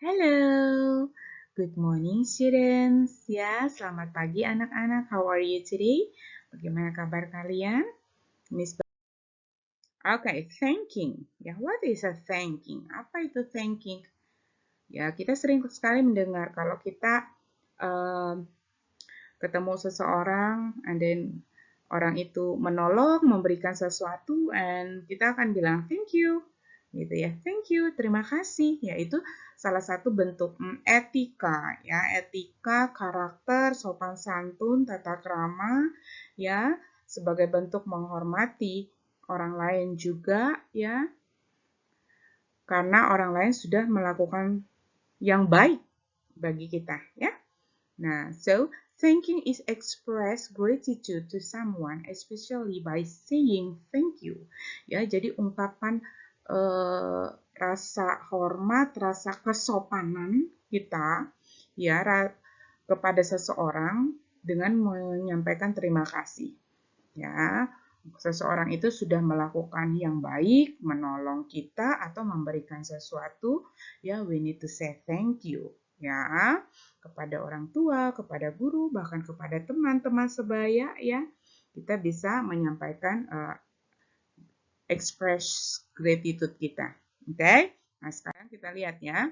Hello, good morning students. Ya, selamat pagi anak-anak. How are you today? Bagaimana kabar kalian? Miss. Okay, thanking. Ya, what is a thanking? Apa itu thanking? Ya, kita sering sekali mendengar kalau kita um, ketemu seseorang, and then orang itu menolong, memberikan sesuatu, and kita akan bilang thank you, gitu ya, thank you, terima kasih, yaitu salah satu bentuk etika, ya, etika, karakter, sopan santun, tata krama, ya, sebagai bentuk menghormati orang lain juga, ya, karena orang lain sudah melakukan yang baik bagi kita, ya. Nah, so thanking is express gratitude to someone, especially by saying thank you. Ya, jadi ungkapan rasa hormat, rasa kesopanan kita ya kepada seseorang dengan menyampaikan terima kasih. Ya, seseorang itu sudah melakukan yang baik, menolong kita atau memberikan sesuatu, ya we need to say thank you. Ya, kepada orang tua, kepada guru, bahkan kepada teman-teman sebaya, ya kita bisa menyampaikan express gratitude kita. Oke, nah sekarang kita lihat ya.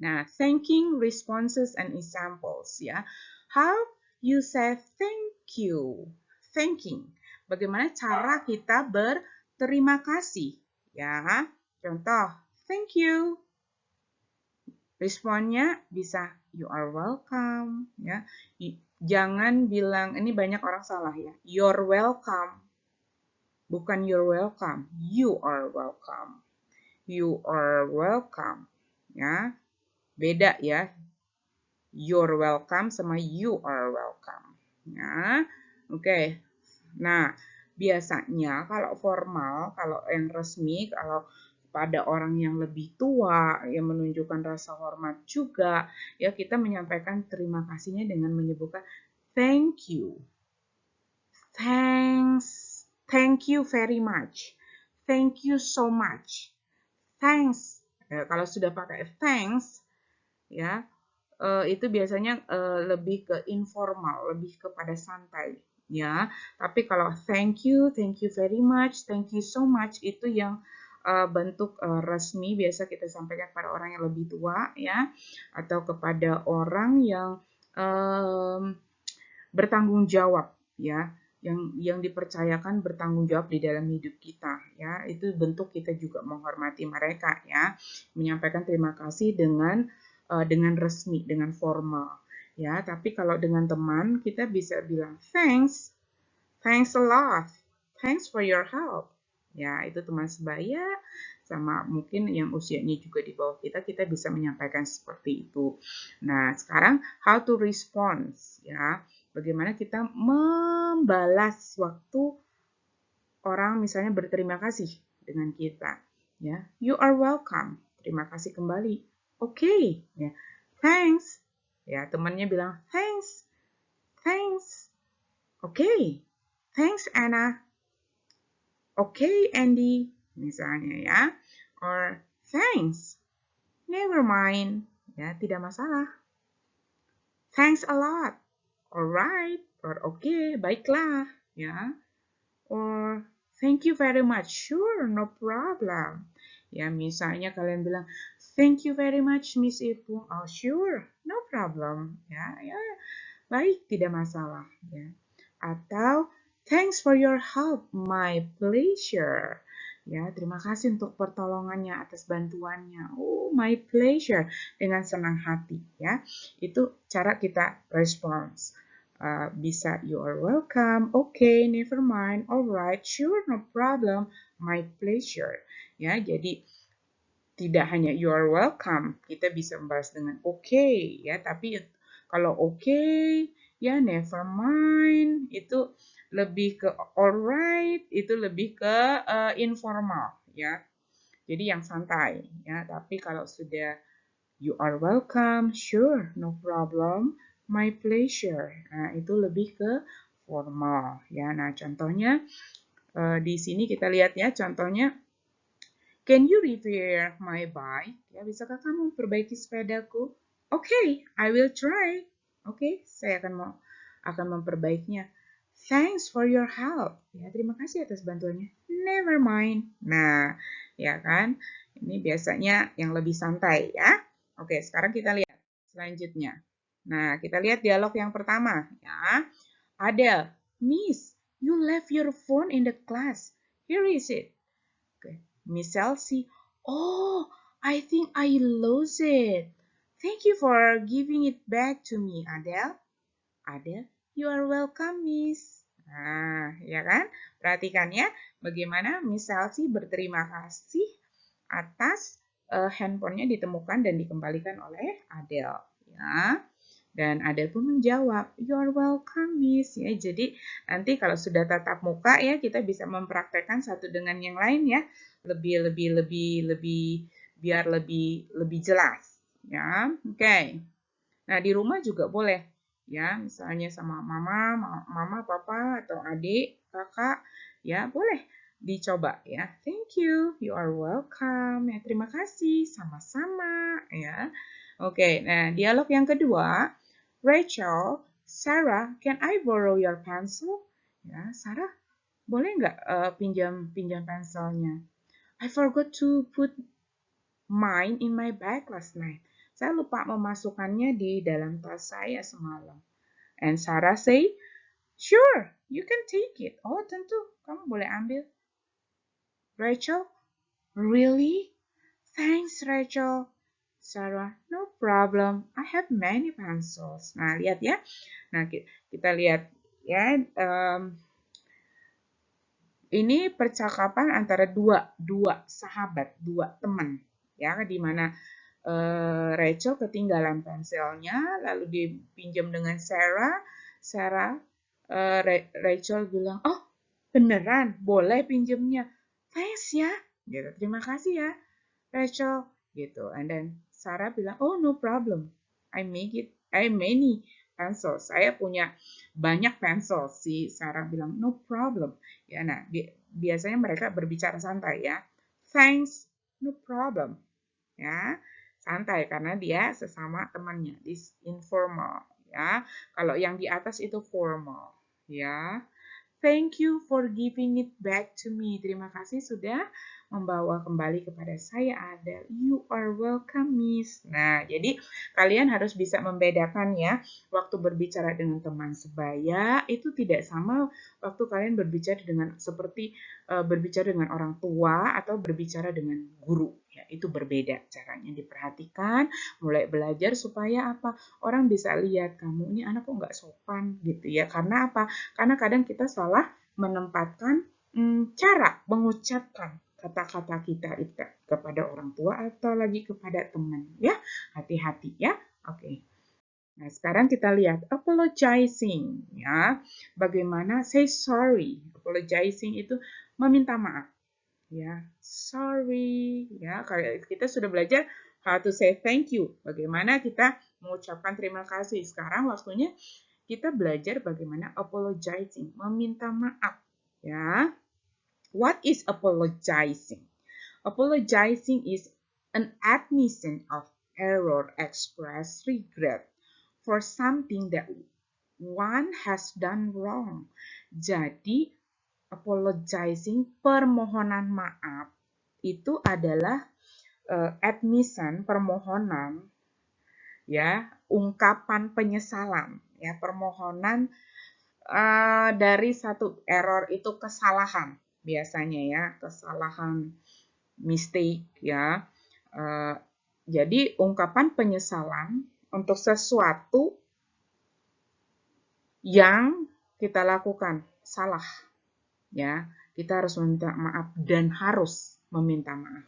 Nah, thanking responses and examples ya. How you say thank you. Thanking. Bagaimana cara kita berterima kasih ya. Contoh, thank you. Responnya bisa you are welcome ya. Jangan bilang, ini banyak orang salah ya. You're welcome. Bukan you're welcome. You are welcome. You are welcome. Ya. Beda ya. You're welcome sama you are welcome. Ya. Oke. Nah, biasanya kalau formal, kalau yang resmi, kalau pada orang yang lebih tua, yang menunjukkan rasa hormat juga, ya kita menyampaikan terima kasihnya dengan menyebutkan thank you, thanks, thank you very much, thank you so much, thanks. Ya, kalau sudah pakai thanks, ya itu biasanya lebih ke informal, lebih kepada santai. Ya, tapi kalau thank you very much, thank you so much itu yang bentuk resmi biasa kita sampaikan pada orang yang lebih tua ya, atau kepada orang yang bertanggung jawab ya, yang dipercayakan bertanggung jawab di dalam hidup kita ya, itu bentuk kita juga menghormati mereka ya, menyampaikan terima kasih dengan resmi, dengan formal ya. Tapi kalau dengan teman kita bisa bilang thanks, thanks a lot, thanks for your help ya. Itu teman sebaya sama mungkin yang usianya juga di bawah kita, kita bisa menyampaikan seperti itu. Nah, sekarang how to respond ya. Bagaimana kita membalas waktu orang misalnya berterima kasih dengan kita ya. You are welcome. Terima kasih kembali. Oke, ya. Thanks. Ya, temannya bilang thanks. Thanks. Oke. Thanks Anna. Oke Andy misalnya ya. Or thanks. Never mind. Ya, tidak masalah. Thanks a lot. Alright. Or okay, baiklah ya. Or thank you very much. Sure, no problem. Ya, misalnya kalian bilang, thank you very much, Miss Ipung. Oh, sure, no problem. Ya, ya, baik, tidak masalah. Ya. Atau, thanks for your help, my pleasure. Ya, terima kasih untuk pertolongannya, atas bantuannya. Oh, my pleasure. Dengan senang hati. Ya, itu cara kita respons. Bisa you are welcome, okay, never mind, alright, sure, no problem, my pleasure. Ya, jadi tidak hanya you are welcome, kita bisa membalas dengan okay, ya. Tapi kalau okay, ya never mind, itu lebih ke alright, itu lebih ke informal, ya. Jadi yang santai, ya. Tapi kalau sudah you are welcome, sure, no problem, my pleasure. Nah, itu lebih ke formal ya. Nah, contohnya di sini kita lihat ya, contohnya Can you repair my bike? Ya, bisakah kamu perbaiki sepedaku? Okay, I will try. Oke, saya akan memperbaikinya. Thanks for your help. Ya, terima kasih atas bantuannya. Never mind. Nah, ya kan? Ini biasanya yang lebih santai ya. Oke, sekarang kita lihat selanjutnya. Nah, kita lihat dialog yang pertama ya. Adele, Miss, you left your phone in the class. Here is it. Oke, Miss Elsie, oh, I think I lost it. Thank you for giving it back to me, Adele. Adele, you are welcome, Miss. Nah, ya kan? Perhatikan ya, bagaimana Miss Elsie berterima kasih atas handphonenya ditemukan dan dikembalikan oleh Adele. Ya. Dan Adele pun menjawab, "You're welcome, Miss." Ya, jadi nanti kalau sudah tatap muka ya, kita bisa mempraktekkan satu dengan yang lain ya, biar lebih jelas. Ya, oke. Nah, di rumah juga boleh ya, misalnya sama mama, papa atau adik, kakak, ya boleh dicoba ya. Thank you, you are welcome. Ya, terima kasih, sama-sama ya. Oke, nah dialog yang kedua, Rachel, Sarah, can I borrow your pencil? Ya, Sarah, boleh nggak pinjam pensilnya? I forgot to put mine in my bag last night. Saya lupa memasukkannya di dalam tas saya semalam. And Sarah say, sure, you can take it. Oh, tentu, kamu boleh ambil. Rachel, really? Thanks, Rachel. Sarah, no problem. I have many pencils. Nah, lihat ya. Nah, kita lihat ya. Ini percakapan antara dua sahabat, dua teman, ya, di mana Rachel ketinggalan pensilnya, lalu dipinjam dengan Sarah. Rachel bilang, oh beneran, boleh pinjamnya. Thanks ya, gitu. Terima kasih ya, Rachel, gitu. And then Sarah bilang, oh no problem, I many pencils. Saya punya banyak pensil. Si Sarah bilang, no problem. Ya, nah biasanya mereka berbicara santai ya. Thanks, no problem. Ya, santai karena dia sesama temannya, this informal ya. Kalau yang di atas itu formal ya. Thank you for giving it back to me. Terima kasih sudah membawa kembali kepada saya, Adele. You are welcome, Miss. Nah, jadi kalian harus bisa membedakan ya, waktu berbicara dengan teman sebaya itu tidak sama waktu kalian berbicara dengan berbicara dengan orang tua atau berbicara dengan guru. Ya, itu berbeda caranya, diperhatikan, mulai belajar supaya apa? Orang bisa lihat kamu ini anak kok nggak sopan gitu ya. Karena apa? Karena kadang kita salah menempatkan cara mengucapkan kata-kata kita itu kepada orang tua atau lagi kepada teman ya. Hati-hati ya. Oke. Nah, sekarang kita lihat apologizing ya. Bagaimana say sorry. Apologizing itu meminta maaf ya. Sorry ya. Kita sudah belajar how to say thank you. Bagaimana kita mengucapkan terima kasih. Sekarang waktunya kita belajar bagaimana apologizing, meminta maaf ya. What is apologizing? Apologizing is an admission of error, express regret for something that one has done wrong. Jadi, apologizing, permohonan maaf, itu adalah admission, permohonan, ya, ungkapan penyesalan, ya, permohonan dari satu error itu kesalahan, biasanya ya, kesalahan, mistake, ya. Jadi, ungkapan penyesalan untuk sesuatu yang kita lakukan salah, ya. Kita harus meminta maaf dan harus meminta maaf.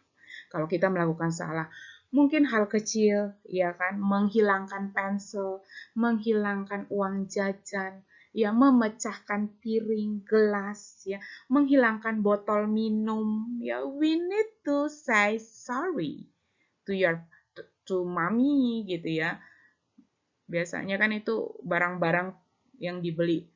Kalau kita melakukan salah, mungkin hal kecil, ya kan, menghilangkan pensil, menghilangkan uang jajan, ya, memecahkan piring, gelas, ya, menghilangkan botol minum, ya, we need to say sorry to mommy gitu ya. Biasanya kan itu barang-barang yang dibeli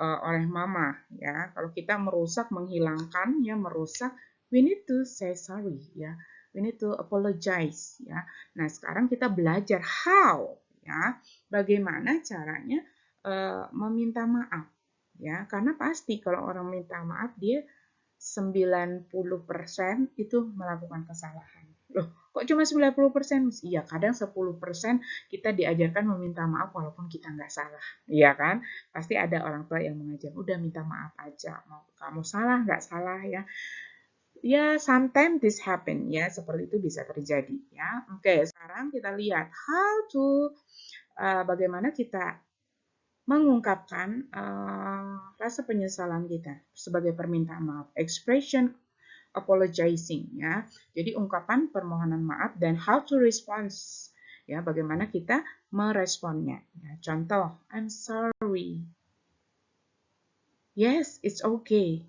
oleh mama ya. Kalau kita merusak, menghilangkan ya, merusak, we need to say sorry, ya. We need to apologize, ya. Nah, sekarang kita belajar how, ya, bagaimana caranya meminta maaf, ya. Karena pasti kalau orang minta maaf dia 90% itu melakukan kesalahan. Loh, kok cuma 90%? Iya, kadang 10% kita diajarkan meminta maaf walaupun kita nggak salah. Iya kan? Pasti ada orang tua yang mengajar, udah minta maaf aja. Mau kamu salah, nggak salah ya. Ya, sometimes this happen ya, seperti itu bisa terjadi ya. Oke, sekarang kita lihat how to bagaimana kita mengungkapkan rasa penyesalan kita sebagai permintaan maaf. Expression apologizing ya. Jadi ungkapan permohonan maaf dan how to respond ya, bagaimana kita meresponnya. Ya, contoh, I'm sorry. Yes, it's okay.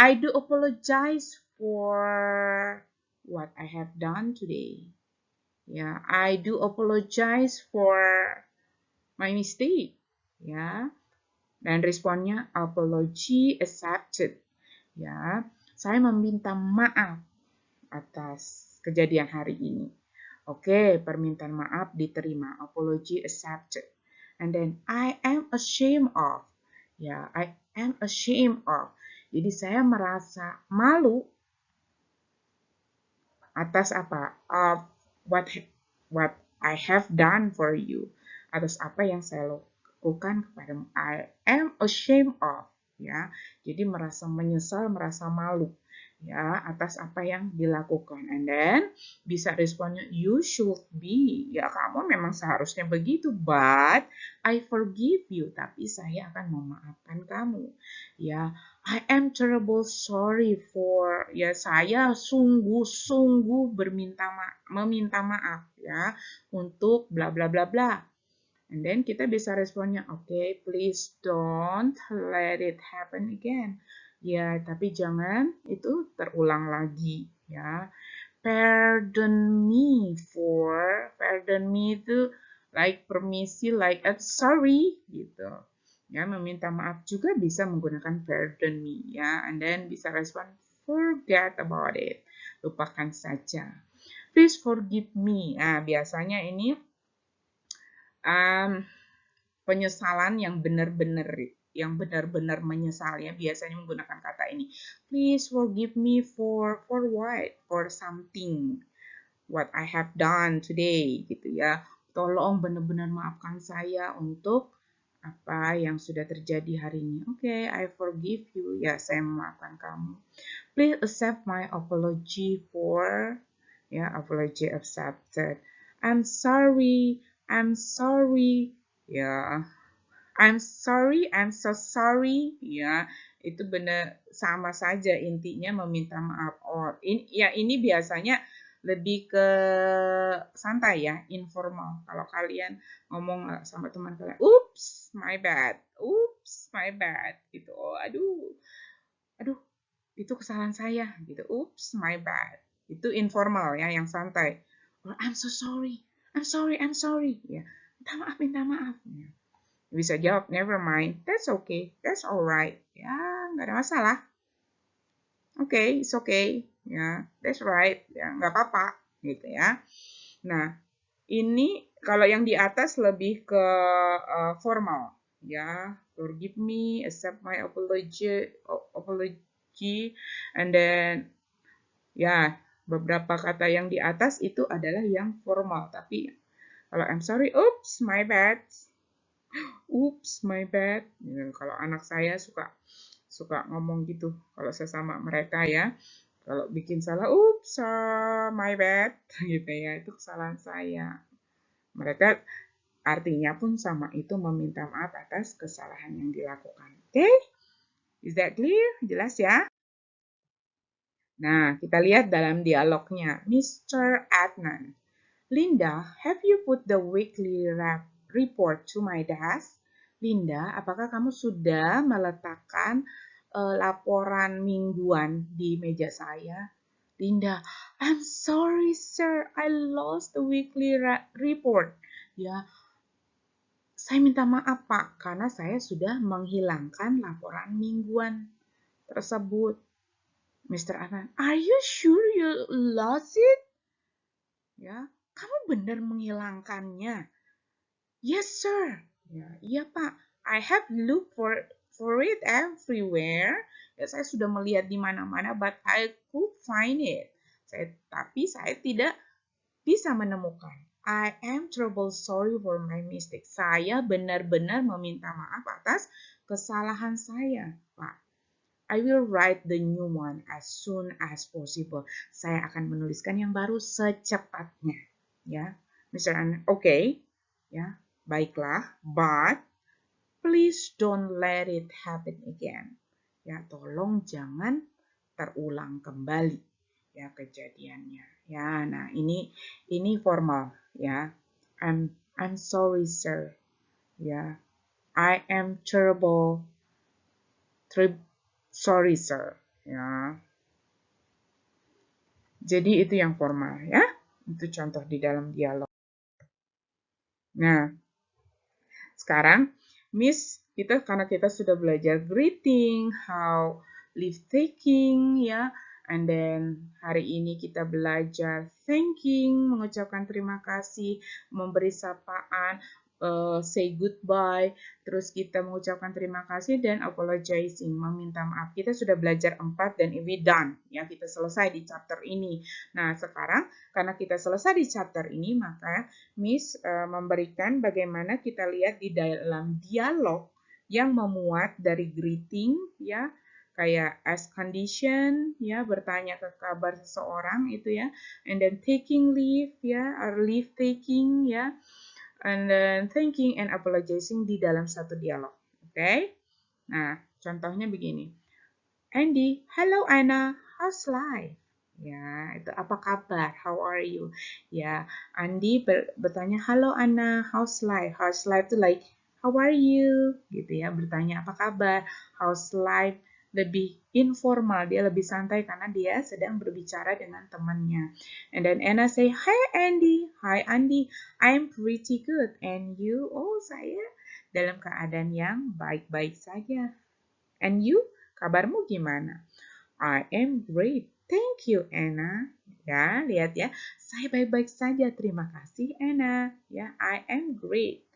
I do apologize for what I have done today. Yeah, I do apologize for my mistake. Ya, dan responnya apology accepted. Ya, saya meminta maaf atas kejadian hari ini. Oke, permintaan maaf diterima. Apology accepted. And then I am ashamed of. Ya, I am ashamed of. Jadi saya merasa malu atas apa? What I have done for you. Atas apa yang saya lakukan kepadamu. I am ashamed of. Ya, jadi merasa menyesal, merasa malu ya atas apa yang dilakukan. And then bisa responnya you should be, ya kamu memang seharusnya begitu, but I forgive you, tapi saya akan memaafkan kamu. Ya, I am terrible sorry for, ya saya sungguh-sungguh meminta maaf ya untuk bla bla bla bla. And then kita bisa responnya, okay, please don't let it happen again. Ya, tapi jangan itu terulang lagi ya. Pardon me itu like permisi, like sorry gitu. Ya, meminta maaf juga bisa menggunakan pardon me ya. And then bisa respon forget about it. Lupakan saja. Please forgive me. Nah, biasanya ini penyesalan yang benar-benar menyesal ya, biasanya menggunakan kata ini. Please forgive me for what? For something what I have done today gitu ya. Tolong benar-benar maafkan saya untuk apa yang sudah terjadi hari ini. Oke, I forgive you. Ya, saya memaafkan kamu. Please accept my apology for, ya, apology accepted. I'm sorry. Ya, I'm sorry, I'm so sorry. Ya, itu benar sama saja intinya meminta maaf. Oh, ini biasanya lebih ke santai ya, informal. Kalau kalian ngomong sama teman kalian, "Oops, my bad. Oops, my bad." Gitu. Oh, aduh, itu kesalahan saya gitu. Oops, my bad. Itu informal ya, yang santai. Oh, I'm so sorry. I'm sorry. Ya, minta maaf. Ya. Bisa jawab, never mind, that's okay, that's alright. Ya, nggak ada masalah. Okay, it's okay. Ya, that's right. Ya, nggak apa-apa, gitu ya. Nah, ini kalau yang di atas lebih ke formal. Ya, forgive me, accept my apology, and then ya, beberapa kata yang di atas itu adalah yang formal. Tapi kalau I'm sorry, oops, my bad. Oops, my bad. Ya, kalau anak saya suka ngomong gitu kalau saya sama mereka ya. Kalau bikin salah, oops, my bad, gitu ya. Itu kesalahan saya. Mereka artinya pun sama, itu meminta maaf atas kesalahan yang dilakukan. Oke? Is that clear? Jelas ya? Nah, kita lihat dalam dialognya. Mr. Adnan, Linda, have you put the weekly report to my desk? Linda, apakah kamu sudah meletakkan laporan mingguan di meja saya? Linda, I'm sorry, sir. I lost the weekly report. Ya, saya minta maaf, Pak, karena saya sudah menghilangkan laporan mingguan tersebut. Mr. Adnan, are you sure you lost it? Ya, kamu benar menghilangkannya? Yes, sir. Ya, iya, Pak. I have looked for it everywhere. Ya, saya sudah melihat di mana-mana, but I could find it. Tapi saya tidak bisa menemukan. I am terribly sorry for my mistake. Saya benar-benar meminta maaf atas kesalahan saya, Pak. I will write the new one as soon as possible. Saya akan menuliskan yang baru secepatnya. Ya, Mr. An, okay. Ya, baiklah. But please don't let it happen again. Ya, tolong jangan terulang kembali ya kejadiannya. Ya, nah ini formal ya. I'm sorry, sir. Ya, I am terrible. Sorry, sir. Ya. Jadi itu yang formal ya. Itu contoh di dalam dialog. Nah, sekarang Miss karena kita sudah belajar greeting, how leave taking ya. And then hari ini kita belajar thanking, mengucapkan terima kasih, memberi sapaan, say goodbye, terus kita mengucapkan terima kasih dan apologizing, meminta maaf. Kita sudah belajar 4 dan we done ya, kita selesai di chapter ini. Nah, sekarang karena kita selesai di chapter ini, maka Miss memberikan bagaimana kita lihat di dalam dialog yang memuat dari greeting ya, kayak ask condition ya, bertanya ke kabar seseorang itu ya, and then taking leave ya, or leave taking ya, and then thanking and apologizing di dalam satu dialog. Oke? Nah, contohnya begini. Andy, hello Anna, how's life? Ya, itu apa kabar? How are you? Ya, Andy bertanya, halo Anna, how's life? How's life itu like, how are you? Gitu ya, bertanya apa kabar? How's life? Lebih informal, dia lebih santai karena dia sedang berbicara dengan temannya. And then Anna say, hi Andy, I'm pretty good. And you? Oh, saya dalam keadaan yang baik-baik saja. And you? Kabarmu gimana? I am great. Thank you, Anna. Ya, lihat ya. Saya baik-baik saja. Terima kasih, Anna. Ya, I am great.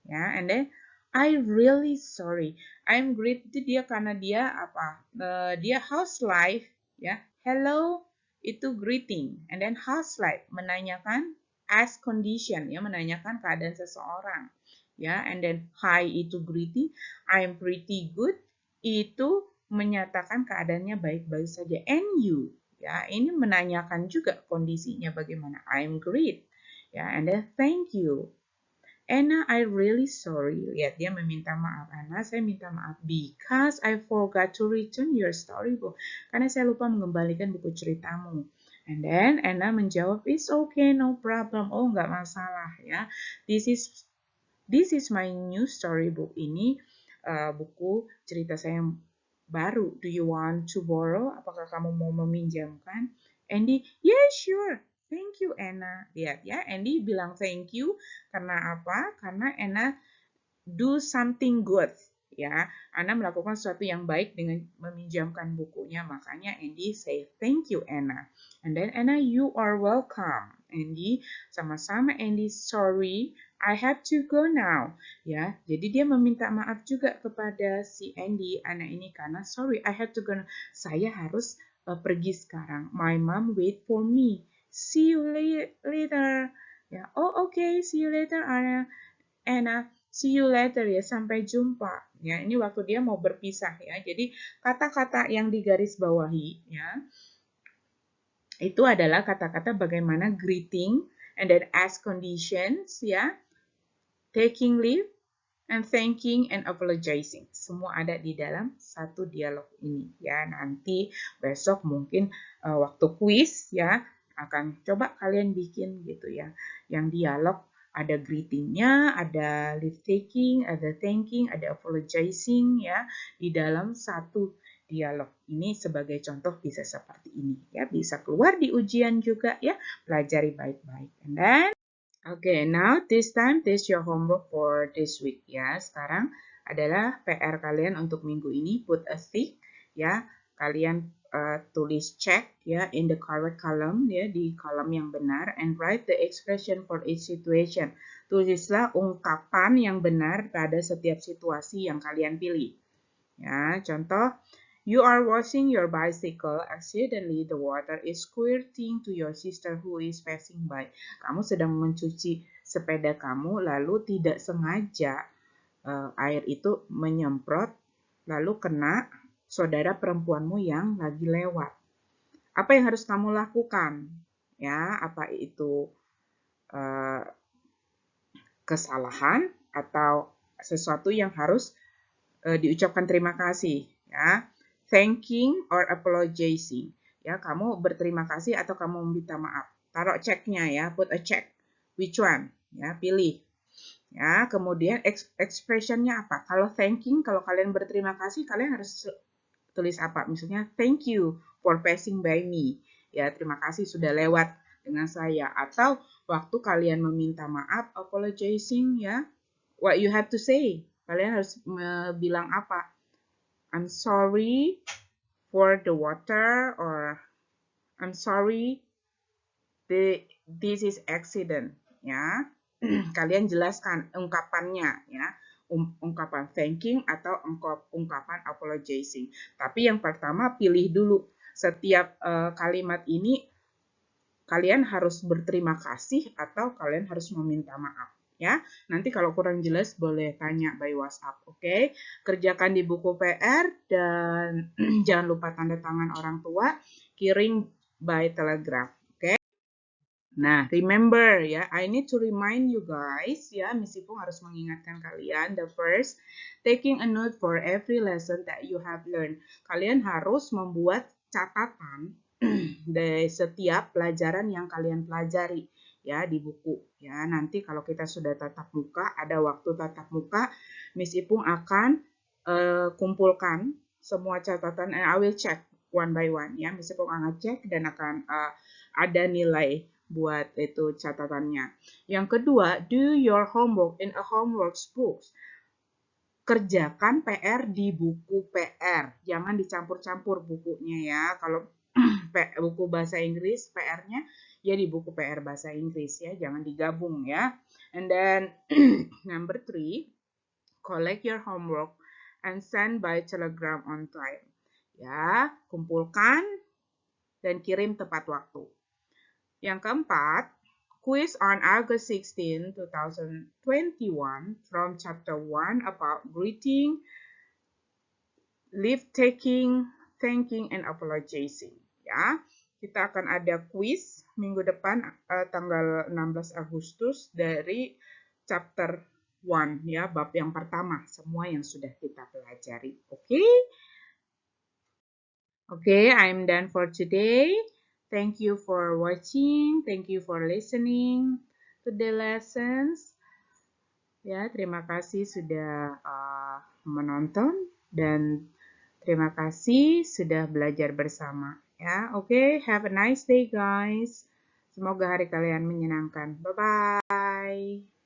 Ya, and then I really sorry. I'm great itu dia karena dia apa? Dia how's life, ya. Hello itu greeting, and then how's life menanyakan ask condition, ya, menanyakan keadaan seseorang, ya. And then hi itu greeting, I'm pretty good itu menyatakan keadaannya baik-baik saja. And you, ya, ini menanyakan juga kondisinya bagaimana. I'm great, ya. And then thank you. Anna, I really sorry. Lihat, dia meminta maaf. Anna, saya minta maaf because I forgot to return your storybook. Karena saya lupa mengembalikan buku ceritamu. And then Anna menjawab, it's okay, no problem. Oh, nggak masalah ya. This is my new storybook. Ini buku cerita saya yang baru. Do you want to borrow? Apakah kamu mau meminjamkan? Andy, yeah, sure. Thank you, Anna. Lihat ya, Andy bilang thank you karena apa? Karena Anna do something good. Ya, Anna melakukan sesuatu yang baik dengan meminjamkan bukunya. Makanya Andy say thank you, Anna. And then Anna, you are welcome. Andy, sama-sama Andy, sorry, I have to go now. Ya, jadi dia meminta maaf juga kepada si Andy, anak ini karena sorry, I have to go now. Saya harus pergi sekarang. My mom wait for me. See you later. Ya, oh okay, see you later, Anna. See you later ya, sampai jumpa. Ya, ini waktu dia mau berpisah ya. Jadi kata-kata yang digarisbawahi ya, itu adalah kata-kata bagaimana greeting and then ask conditions ya, taking leave and thanking and apologizing. Semua ada di dalam satu dialog ini ya. Nanti besok mungkin waktu kuis ya akan coba kalian bikin gitu ya. Yang dialog ada greetingnya, ada leave taking, ada thanking, ada apologizing ya di dalam satu dialog. Ini sebagai contoh bisa seperti ini ya, bisa keluar di ujian juga ya. Pelajari baik-baik. And then okay, now this your homework for this week ya. Sekarang adalah PR kalian untuk minggu ini, put a tick ya. Kalian tulis check ya in the correct column ya, di kolom yang benar, and write the expression for each situation. Tulislah ungkapan yang benar pada setiap situasi yang kalian pilih. Ya, contoh, you are washing your bicycle, accidentally the water is squirting to your sister who is passing by. Kamu sedang mencuci sepeda kamu, lalu tidak sengaja air itu menyemprot, lalu kena saudara perempuanmu yang lagi lewat. Apa yang harus kamu lakukan? Ya, apa itu kesalahan atau sesuatu yang harus diucapkan terima kasih, ya. Thanking or apologizing. Ya, kamu berterima kasih atau kamu meminta maaf. Taruh ceknya ya, put a check. Which one? Ya, pilih. Ya, kemudian expressionnya apa? Kalau thanking, kalau kalian berterima kasih, kalian harus tulis apa? Misalnya, thank you for passing by me. Ya, terima kasih sudah lewat dengan saya. Atau waktu kalian meminta maaf, apologizing, ya, what you have to say. Kalian harus bilang apa? I'm sorry for the water, or I'm sorry this is accident. Ya, kalian jelaskan ungkapannya, ya. Ungkapan thanking atau ungkapan apologizing. Tapi yang pertama pilih dulu. Setiap kalimat ini kalian harus berterima kasih atau kalian harus meminta maaf. Ya, nanti kalau kurang jelas boleh tanya by WhatsApp, oke? Kerjakan di buku PR dan jangan lupa tanda tangan orang tua, kirim by telegram, oke? Nah, remember ya, I need to remind you guys ya, Miss Ipung harus mengingatkan kalian. The first, taking a note for every lesson that you have learned. Kalian harus membuat catatan dari setiap pelajaran yang kalian pelajari ya di buku ya. Nanti kalau kita sudah tatap muka, ada waktu tatap muka, Miss Ipung akan kumpulkan semua catatan, and I will check one by one ya. Miss Ipung akan cek dan akan ada nilai buat itu catatannya. Yang kedua, do your homework in a homework book. Kerjakan PR di buku PR. Jangan dicampur-campur bukunya ya. Kalau buku bahasa Inggris PR-nya ya di buku PR bahasa Inggris ya, jangan digabung ya. And then number 3, collect your homework and send by telegram on time. Ya, kumpulkan dan kirim tepat waktu. Yang keempat, quiz on August 16, 2021 from chapter 1 about greeting, leave taking, thanking, and apologizing. Ya, kita akan ada quiz minggu depan tanggal 16 Agustus dari chapter 1 ya, bab yang pertama, semua yang sudah kita pelajari. Oke? Okay, I'm done for today. Thank you for watching. Thank you for listening to the lessons. Ya, terima kasih sudah menonton dan terima kasih sudah belajar bersama. Ya, oke. Have a nice day, guys. Semoga hari kalian menyenangkan. Bye-bye.